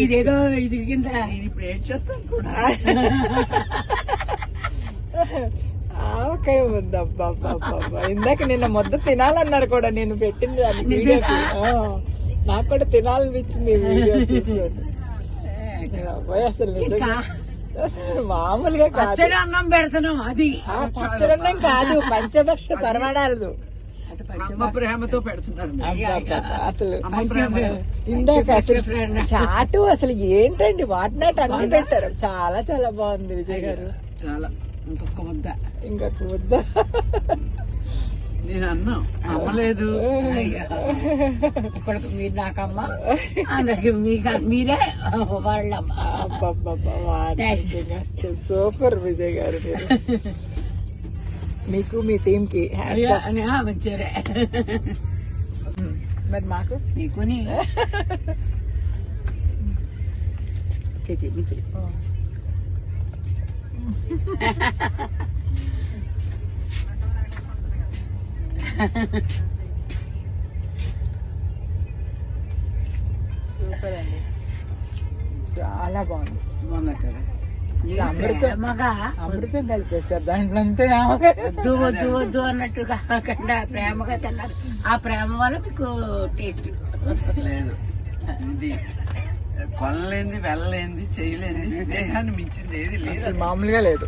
ఇదేదో ఇది కింద ఇప్పుడు ఏడ్ చేస్తాను కూడా. ఆవకాయ ఉంది. అబ్బా ఇందాక నిన్న ముద్ద తినాలన్నారు కూడా నేను పెట్టింది దాన్ని వీడియోకి. నాకు కూడా తినాలనిపించింది వీడియో చూసాను. అసలు నిజంగా మామూలుగా కాదు, అన్నం పెడుతున్నాం. అది పచ్చడన్నం కాదు, పంచభక్ష పరమాణాలు. అమ్మ ప్రేమతో పెడుతున్నారు. అసలు ఇందాక అసలు చాటు అసలు ఏంటండి, వాటినాటి అన్ని పెట్టారు. చాలా చాలా బాగుంది విజయ్ గారు. చాలా ఇంకొక ముద్ద, ఇంకొక ముద్ద. నేను అన్నా అమ్మలేదు. ఇప్పటికి మీరు నాకమ్మ, అందరికి మీరే వాళ్ళమ్మ. సూపర్ విజయ్ గారు. మీకు మీ టీం కి మంచిరే. మరి మాకు మీకు సూపర్ అండి, చాలా బాగుంది. బాగున్నట్టు అమృతం కలిపేస్తారు దాంట్లో. అంతే వద్దు వద్దు వద్దు అన్నట్టుగా కాకుండా ప్రేమగా తిన్నారు. ఆ ప్రేమ వల్ల మీకు టేస్ట్ లేదు. ఇది కొనలేంది, వెళ్ళలేంది, చేయలేంది, స్నేహాన్ని మించింది ఏది లేదు. మామూలుగా లేదు.